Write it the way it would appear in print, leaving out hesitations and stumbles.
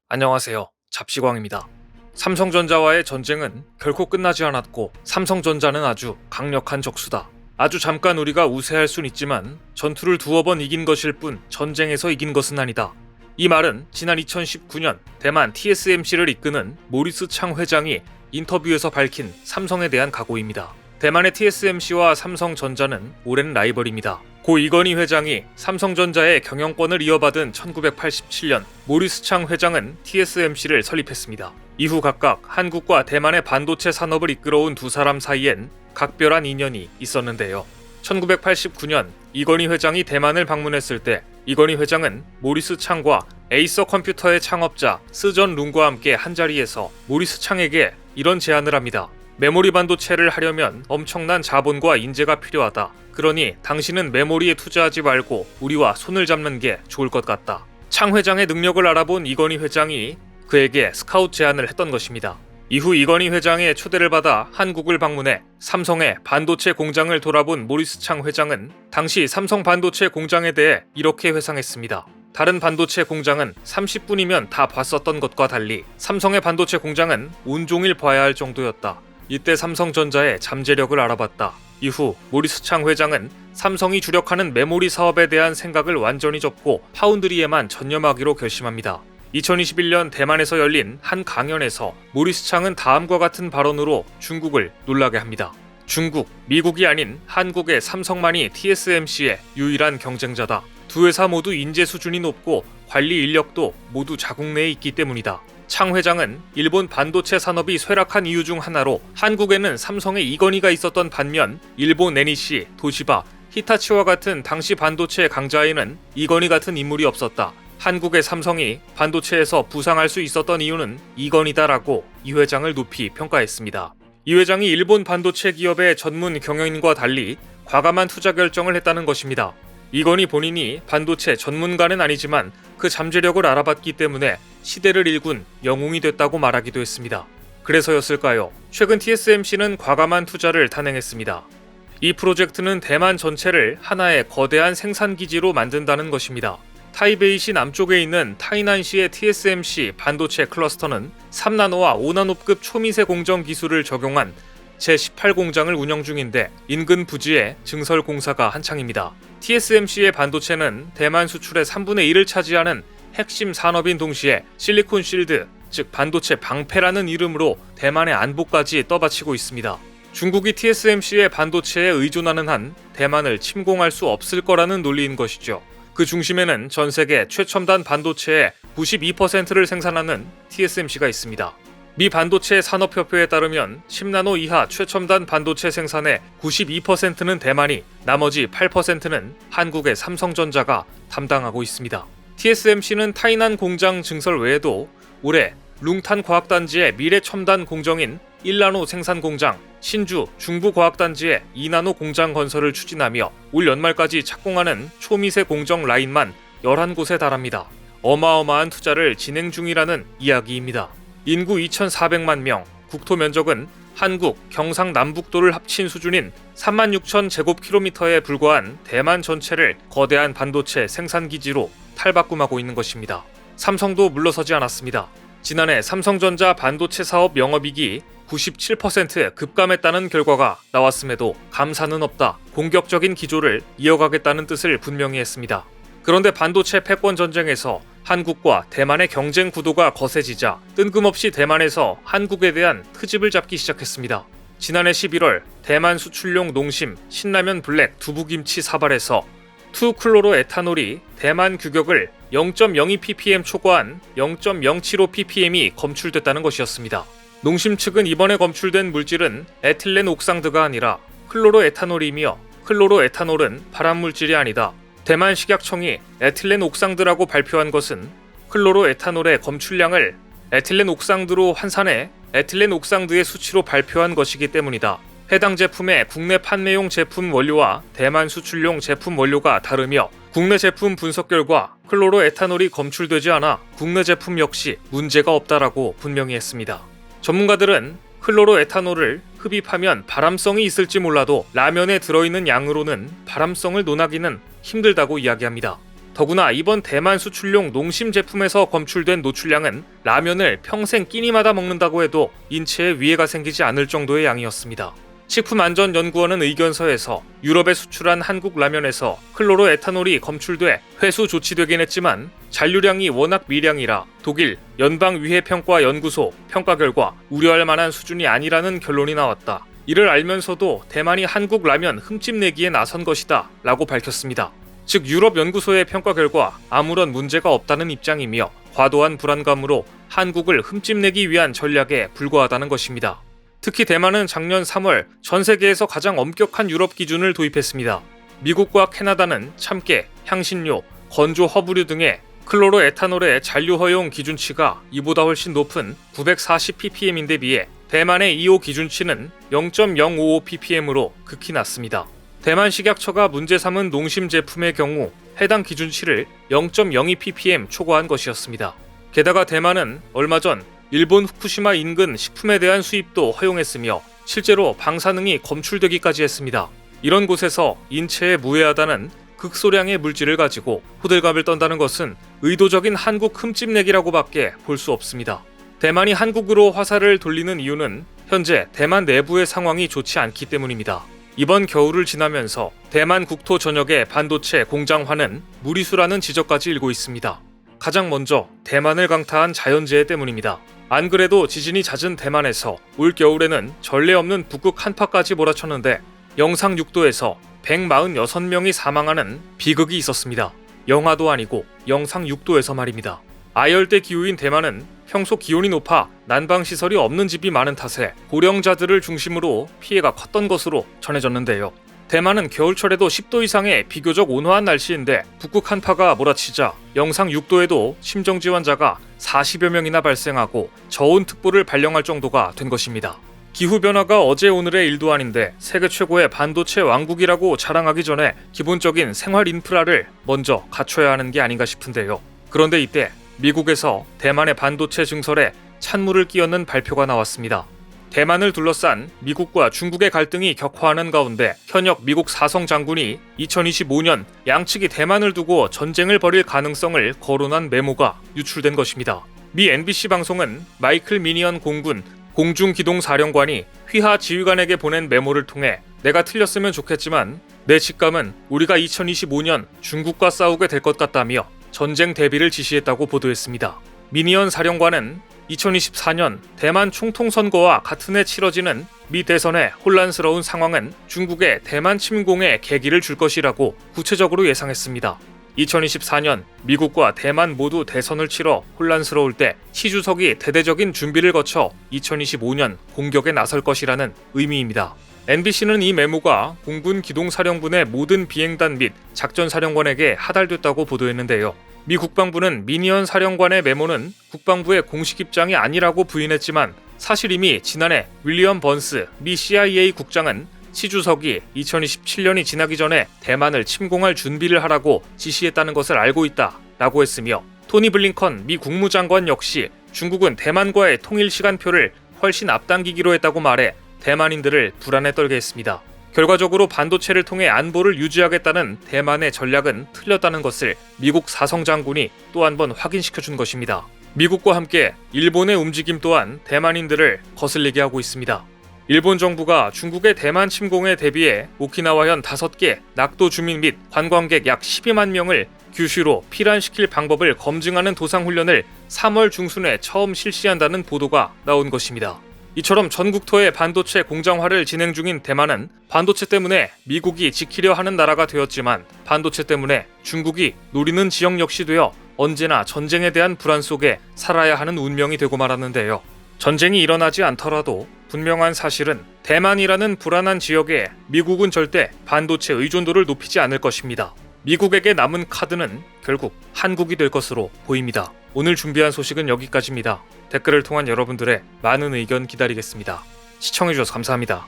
안녕하세요. 잡시광입니다. 삼성전자와의 전쟁은 결코 끝나지 않았고 삼성전자는 아주 강력한 적수다. 아주 잠깐 우리가 우세할 순 있지만 전투를 두어 번 이긴 것일 뿐 전쟁에서 이긴 것은 아니다. 이 말은 지난 2019년 대만 TSMC를 이끄는 모리스 창 회장이 인터뷰에서 밝힌 삼성에 대한 각오입니다. 대만의 TSMC와 삼성전자는 오랜 라이벌입니다. 고 이건희 회장이 삼성전자의 경영권을 이어받은 1987년 모리스 창 회장은 TSMC를 설립했습니다. 이후 각각 한국과 대만의 반도체 산업을 이끌어온 두 사람 사이엔 각별한 인연이 있었는데요. 1989년 이건희 회장이 대만을 방문했을 때 이건희 회장은 모리스 창과 에이서 컴퓨터의 창업자 스전 룽과 함께 한자리에서 모리스 창에게 이런 제안을 합니다. 메모리 반도체를 하려면 엄청난 자본과 인재가 필요하다. 그러니 당신은 메모리에 투자하지 말고 우리와 손을 잡는 게 좋을 것 같다. 창 회장의 능력을 알아본 이건희 회장이 그에게 스카우트 제안을 했던 것입니다. 이후 이건희 회장의 초대를 받아 한국을 방문해 삼성의 반도체 공장을 돌아본 모리스 창 회장은 당시 삼성 반도체 공장에 대해 이렇게 회상했습니다. 다른 반도체 공장은 30분이면 다 봤었던 것과 달리 삼성의 반도체 공장은 온종일 봐야 할 정도였다. 이때 삼성전자의 잠재력을 알아봤다. 이후 모리스 창 회장은 삼성이 주력하는 메모리 사업에 대한 생각을 완전히 접고 파운드리에만 전념하기로 결심합니다. 2021년 대만에서 열린 한 강연에서 모리스 창은 다음과 같은 발언으로 중국을 놀라게 합니다. 중국, 미국이 아닌 한국의 삼성만이 TSMC의 유일한 경쟁자다. 두 회사 모두 인재 수준이 높고 관리 인력도 모두 자국 내에 있기 때문이다. 창 회장은 일본 반도체 산업이 쇠락한 이유 중 하나로 한국에는 삼성의 이건희가 있었던 반면 일본 NEC, 도시바, 히타치와 같은 당시 반도체 강자에는 이건희 같은 인물이 없었다. 한국의 삼성이 반도체에서 부상할 수 있었던 이유는 이건희다라고 이 회장을 높이 평가했습니다. 이 회장이 일본 반도체 기업의 전문 경영인과 달리 과감한 투자 결정을 했다는 것입니다. 이건희 본인이 반도체 전문가는 아니지만 그 잠재력을 알아봤기 때문에 시대를 일군 영웅이 됐다고 말하기도 했습니다. 그래서였을까요? 최근 TSMC는 과감한 투자를 단행했습니다. 이 프로젝트는 대만 전체를 하나의 거대한 생산기지로 만든다는 것입니다. 타이베이시 남쪽에 있는 타이난시의 TSMC 반도체 클러스터는 3나노와 5나노급 초미세 공정 기술을 적용한 제18공장을 운영 중인데 인근 부지에 증설 공사가 한창입니다. TSMC의 반도체는 대만 수출의 3분의 1을 차지하는 핵심 산업인 동시에 실리콘 실드, 즉 반도체 방패라는 이름으로 대만의 안보까지 떠받치고 있습니다. 중국이 TSMC의 반도체에 의존하는 한 대만을 침공할 수 없을 거라는 논리인 것이죠. 그 중심에는 전 세계 최첨단 반도체의 92%를 생산하는 TSMC가 있습니다. 미 반도체 산업협회에 따르면 10나노 이하 최첨단 반도체 생산의 92%는 대만이, 나머지 8%는 한국의 삼성전자가 담당하고 있습니다. TSMC는 타이난 공장 증설 외에도 올해 룽탄 과학단지의 미래 첨단 공정인 1나노 생산 공장, 신주 중부과학단지의 2나노 공장 건설을 추진하며 올 연말까지 착공하는 초미세 공정 라인만 11곳에 달합니다. 어마어마한 투자를 진행 중이라는 이야기입니다. 인구 2,400만 명, 국토 면적은 한국, 경상남북도를 합친 수준인 36,000제곱킬로미터에 불과한 대만 전체를 거대한 반도체 생산기지로 탈바꿈하고 있는 것입니다. 삼성도 물러서지 않았습니다. 지난해 삼성전자 반도체 사업 영업이익이 97% 급감했다는 결과가 나왔음에도 감사는 없다, 공격적인 기조를 이어가겠다는 뜻을 분명히 했습니다. 그런데 반도체 패권 전쟁에서 한국과 대만의 경쟁 구도가 거세지자 뜬금없이 대만에서 한국에 대한 트집을 잡기 시작했습니다. 지난해 11월 대만 수출용 농심 신라면 블랙 두부김치 사발에서 2클로로에탄올이 대만 규격을 0.02ppm 초과한 0.075ppm이 검출됐다는 것이었습니다. 농심 측은 이번에 검출된 물질은 에틸렌 옥상드가 아니라 클로로에탄올이며 클로로에탄올은 발암물질이 아니다. 대만 식약청이 에틸렌 옥상드라고 발표한 것은 클로로에탄올의 검출량을 에틸렌 옥상드로 환산해 에틸렌 옥상드의 수치로 발표한 것이기 때문이다. 해당 제품의 국내 판매용 제품 원료와 대만 수출용 제품 원료가 다르며 국내 제품 분석 결과 클로로에탄올이 검출되지 않아 국내 제품 역시 문제가 없다라고 분명히 했습니다. 전문가들은 클로로에탄올을 흡입하면 발암성이 있을지 몰라도 라면에 들어있는 양으로는 발암성을 논하기는 힘들다고 이야기합니다. 더구나 이번 대만 수출용 농심 제품에서 검출된 노출량은 라면을 평생 끼니마다 먹는다고 해도 인체에 위해가 생기지 않을 정도의 양이었습니다. 식품안전연구원은 의견서에서 유럽에 수출한 한국 라면에서 클로로에탄올이 검출돼 회수 조치되긴 했지만 잔류량이 워낙 미량이라 독일 연방위해평가연구소 평가 결과 우려할 만한 수준이 아니라는 결론이 나왔다. 이를 알면서도 대만이 한국 라면 흠집내기에 나선 것이다 라고 밝혔습니다. 즉 유럽 연구소의 평가 결과 아무런 문제가 없다는 입장이며 과도한 불안감으로 한국을 흠집내기 위한 전략에 불과하다는 것입니다. 특히 대만은 작년 3월 전 세계에서 가장 엄격한 유럽 기준을 도입했습니다. 미국과 캐나다는 참깨, 향신료, 건조 허브류 등의 클로로에탄올의 잔류 허용 기준치가 이보다 훨씬 높은 940ppm인데 비해 대만의 2호 기준치는 0.055ppm으로 극히 낮습니다. 대만 식약처가 문제 삼은 농심 제품의 경우 해당 기준치를 0.02ppm 초과한 것이었습니다. 게다가 대만은 얼마 전 일본 후쿠시마 인근 식품에 대한 수입도 허용했으며 실제로 방사능이 검출되기까지 했습니다. 이런 곳에서 인체에 무해하다는 극소량의 물질을 가지고 호들갑을 떤다는 것은 의도적인 한국 흠집내기라고밖에 볼 수 없습니다. 대만이 한국으로 화살을 돌리는 이유는 현재 대만 내부의 상황이 좋지 않기 때문입니다. 이번 겨울을 지나면서 대만 국토 전역의 반도체 공장화는 무리수라는 지적까지 일고 있습니다. 가장 먼저 대만을 강타한 자연재해 때문입니다. 안 그래도 지진이 잦은 대만에서 올 겨울에는 전례 없는 북극 한파까지 몰아쳤는데 영상 6도에서 146명이 사망하는 비극이 있었습니다. 영하도 아니고 영상 6도에서 말입니다. 아열대 기후인 대만은 평소 기온이 높아 난방시설이 없는 집이 많은 탓에 고령자들을 중심으로 피해가 컸던 것으로 전해졌는데요. 대만은 겨울철에도 10도 이상의 비교적 온화한 날씨인데 북극 한파가 몰아치자 영상 6도에도 심정지 환자가 40여 명이나 발생하고 저온특보를 발령할 정도가 된 것입니다. 기후변화가 어제 오늘의 일도 아닌데 세계 최고의 반도체 왕국이라고 자랑하기 전에 기본적인 생활 인프라를 먼저 갖춰야 하는 게 아닌가 싶은데요. 그런데 이때 미국에서 대만의 반도체 증설에 찬물을 끼얹는 발표가 나왔습니다. 대만을 둘러싼 미국과 중국의 갈등이 격화하는 가운데 현역 미국 사성 장군이 2025년 양측이 대만을 두고 전쟁을 벌일 가능성을 거론한 메모가 유출된 것입니다. 미 NBC 방송은 마이클 미니언 공군 공중기동사령관이 휘하 지휘관에게 보낸 메모를 통해 내가 틀렸으면 좋겠지만 내 직감은 우리가 2025년 중국과 싸우게 될 것 같다며 전쟁 대비를 지시했다고 보도했습니다. 미니언 사령관은 2024년 대만 총통선거와 같은 해 치러지는 미 대선의 혼란스러운 상황은 중국의 대만 침공에 계기를 줄 것이라고 구체적으로 예상했습니다. 2024년 미국과 대만 모두 대선을 치러 혼란스러울 때 시 주석이 대대적인 준비를 거쳐 2025년 공격에 나설 것이라는 의미입니다. NBC는 이 메모가 공군 기동사령부의 모든 비행단 및 작전사령관에게 하달됐다고 보도했는데요. 미 국방부는 미니언 사령관의 메모는 국방부의 공식 입장이 아니라고 부인했지만 사실 이미 지난해 윌리엄 번스 미 CIA 국장은 시 주석이 2027년이 지나기 전에 대만을 침공할 준비를 하라고 지시했다는 것을 알고 있다라고 했으며 토니 블링컨 미 국무장관 역시 중국은 대만과의 통일 시간표를 훨씬 앞당기기로 했다고 말해 대만인들을 불안에 떨게 했습니다. 결과적으로 반도체를 통해 안보를 유지하겠다는 대만의 전략은 틀렸다는 것을 미국 사성 장군이 또 한 번 확인시켜준 것입니다. 미국과 함께 일본의 움직임 또한 대만인들을 거슬리게 하고 있습니다. 일본 정부가 중국의 대만 침공에 대비해 오키나와현 5개 낙도 주민 및 관광객 약 12만 명을 규슈로 피란시킬 방법을 검증하는 도상훈련을 3월 중순에 처음 실시한다는 보도가 나온 것입니다. 이처럼 전국토의 반도체 공장화를 진행 중인 대만은 반도체 때문에 미국이 지키려 하는 나라가 되었지만 반도체 때문에 중국이 노리는 지역 역시 되어 언제나 전쟁에 대한 불안 속에 살아야 하는 운명이 되고 말았는데요. 전쟁이 일어나지 않더라도 분명한 사실은 대만이라는 불안한 지역에 미국은 절대 반도체 의존도를 높이지 않을 것입니다. 미국에게 남은 카드는 결국 한국이 될 것으로 보입니다. 오늘 준비한 소식은 여기까지입니다. 댓글을 통한 여러분들의 많은 의견 기다리겠습니다. 시청해주셔서 감사합니다.